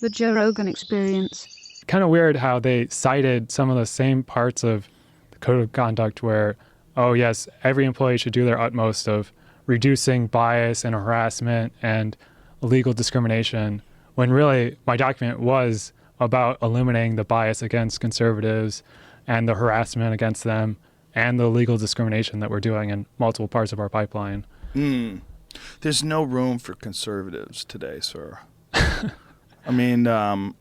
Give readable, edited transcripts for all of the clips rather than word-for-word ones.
The Joe Rogan Experience. Kind of weird how they cited some of the same parts of the code of conduct where, oh yes, every employee should do their utmost of reducing bias and harassment and illegal discrimination, when really my document was about eliminating the bias against conservatives and the harassment against them and the legal discrimination that we're doing in multiple parts of our pipeline. There's no room for conservatives today, sir. I mean, are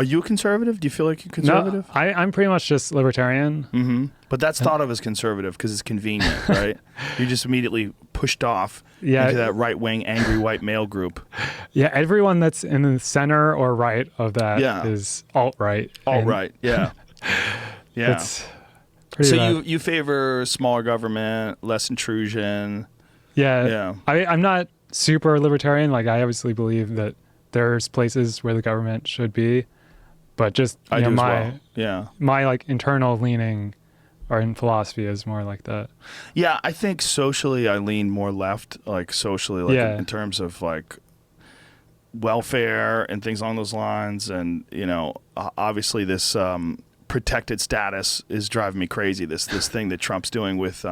you a conservative? Do you feel like you're conservative? No, I'm pretty much just libertarian. Mm-hmm. But that's thought of as conservative because it's convenient, right? You're just immediately pushed off into that right-wing, angry white male group. Yeah, everyone that's in the center or right of that is alt-right. Alt-right, yeah. Yeah. It's pretty so bad. you favor smaller government, less intrusion. Yeah. I'm not super libertarian. Like, I obviously believe that there's places where the government should be, but just my like internal leaning or in philosophy is more like that. Yeah, I think socially I lean more left, like socially, like in terms of like welfare and things along those lines. And, you know, obviously this protected status is driving me crazy. This thing that Trump's doing with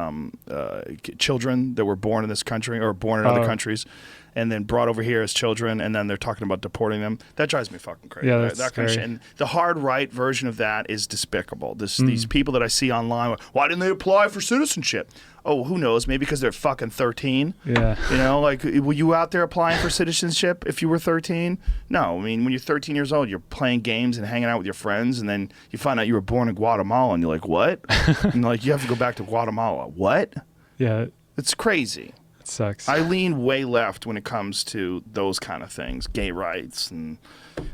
children that were born in this country or born in other countries and then brought over here as children, and then they're talking about deporting them. That drives me fucking crazy. Yeah, that's that kind of shit. And the hard right version of that is despicable. These people that I see online, why didn't they apply for citizenship? Oh, who knows? Maybe because they're fucking 13. Yeah. You know, like, were you out there applying for citizenship if you were 13? No. I mean, when you're 13 years old, you're playing games and hanging out with your friends, and then you find out you were born in Guatemala, and you're like, what? And like, you have to go back to Guatemala. What? Yeah. It's crazy. Sucks. I lean way left when it comes to those kind of things, gay rights and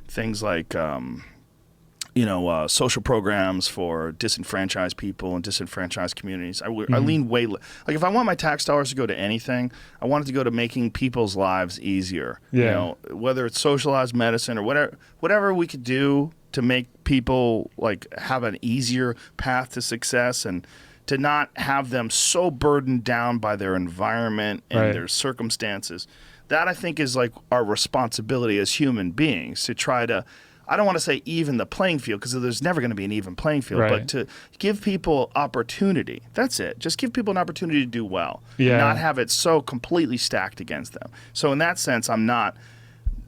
things like, social programs for disenfranchised people and disenfranchised communities. I lean way like if I want my tax dollars to go to anything, I want it to go to making people's lives easier. Yeah. You know, whether it's socialized medicine or whatever we could do to make people like have an easier path to success and to not have them so burdened down by their environment and their circumstances. That, I think, is like our responsibility as human beings to try to, I don't want to say even the playing field because there's never going to be an even playing field, but to give people opportunity. That's it. Just give people an opportunity to do well. Yeah. Not have it so completely stacked against them. So in that sense, I'm not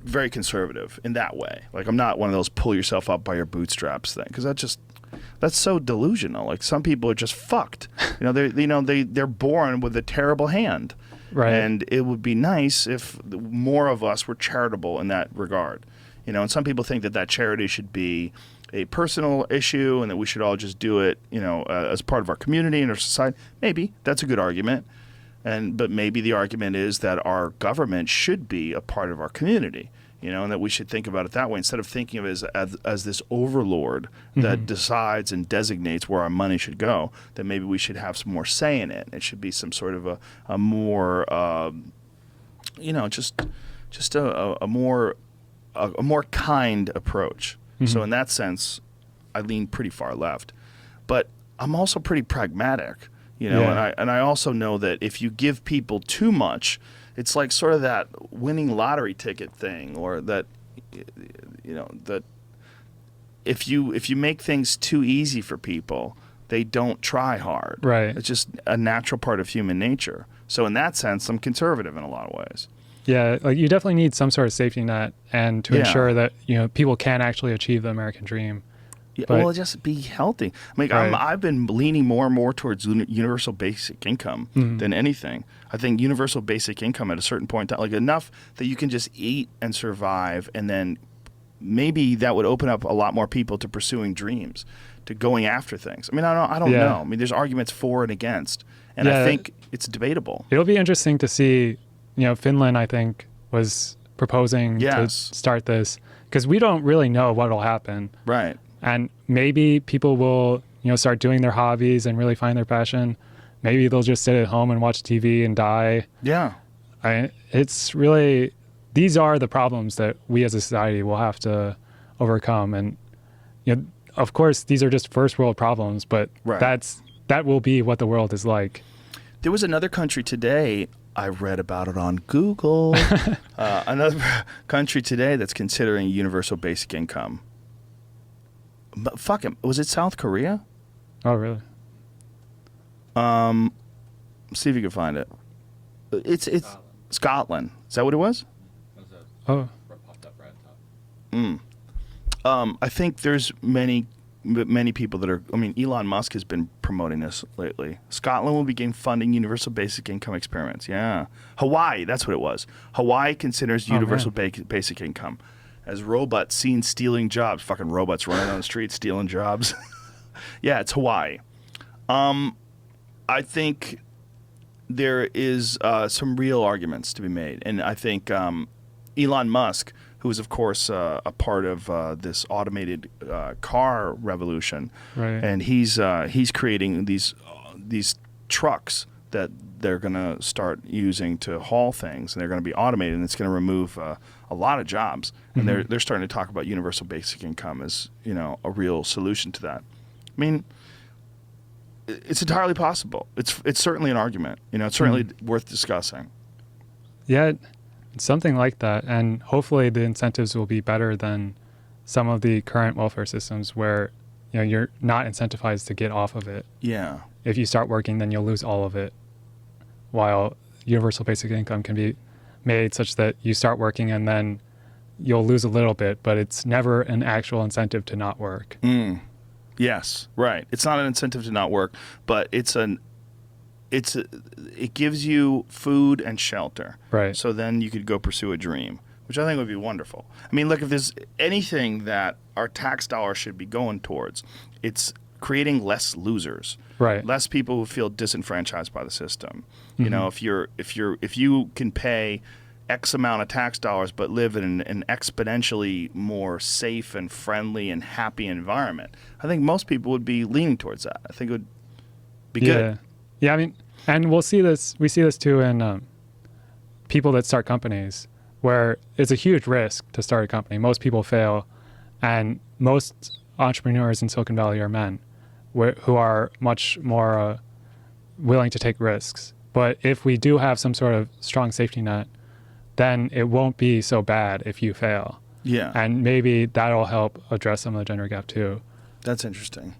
very conservative in that way. Like, I'm not one of those pull yourself up by your bootstraps thing because that's so delusional. Like, some people are just fucked. They're born with a terrible hand. Right. And it would be nice if more of us were charitable in that regard. You know, and some people think that charity should be a personal issue and that we should all just do it, as part of our community and our society. Maybe that's a good argument. But maybe the argument is that our government should be a part of our community. And that we should think about it that way instead of thinking of it as this overlord that decides and designates where our money should go. That maybe we should have some more say in it. It should be some sort of a more, just a more kind approach. So in that sense, I lean pretty far left, but I'm also pretty pragmatic. And I also know that if you give people too much, it's like sort of that winning lottery ticket thing, or that, that if you make things too easy for people, they don't try hard. Right. It's just a natural part of human nature. So in that sense, I'm conservative in a lot of ways. Yeah, like you definitely need some sort of safety net and to ensure that, people can actually achieve the American dream. Yeah, well, just be healthy. I mean, I've been leaning more and more towards universal basic income than anything. I think universal basic income at a certain point, like enough that you can just eat and survive, and then maybe that would open up a lot more people to pursuing dreams, to going after things. I mean, I don't know. I mean, there's arguments for and against, and I think it's debatable. It'll be interesting to see. Finland, I think, was proposing to start this because we don't really know what will happen. Right. And maybe people will, start doing their hobbies and really find their passion. Maybe they'll just sit at home and watch TV and die. Yeah. It's really, these are the problems that we as a society will have to overcome. And, of course, these are just first world problems, but that will be what the world is like. There was another country today I read about it on Google. Another country today that's considering universal basic income. But fuck him. Was it South Korea? Oh, really? See if you can find it. It's Scotland. Is that what it was? Oh. I think there's many people that are. I mean, Elon Musk has been promoting this lately. Scotland will begin funding universal basic income experiments. Yeah, Hawaii. That's what it was. Hawaii considers universal basic income as robots seen stealing jobs. Fucking robots running on the street stealing jobs. Yeah, it's Hawaii. I think there is some real arguments to be made, and I think Elon Musk, who is of course a part of this automated car revolution, Right. and he's creating these trucks that they're going to start using to haul things, and they're going to be automated, and it's going to remove a lot of jobs. And they're starting to talk about universal basic income as, you know, a real solution to that. I mean, it's entirely possible. It's certainly an argument. You know, it's certainly worth discussing. Yeah, something like that. And hopefully the incentives will be better than some of the current welfare systems where, you know, you're not incentivized to get off of it. Yeah. If you start working, then you'll lose all of it. While universal basic income can be made such that you start working and then you'll lose a little bit, but it's never an actual incentive to not work. Yes, right. It's not an incentive to not work, but it gives you food and shelter. Right. So then you could go pursue a dream, which I think would be wonderful. I mean, look, if there's anything that our tax dollars should be going towards, it's creating less losers. Right. Less people who feel disenfranchised by the system. You know, if you can pay X amount of tax dollars but live in an exponentially more safe and friendly and happy environment, I think most people would be leaning towards that. I think it would be good. Yeah, I mean, and we see this too in people that start companies, where it's a huge risk to start a company. Most people fail, and most entrepreneurs in Silicon Valley are men who are much more willing to take risks. But if we do have some sort of strong safety net, then it won't be so bad if you fail. Yeah. And maybe that'll help address some of the gender gap too. That's interesting.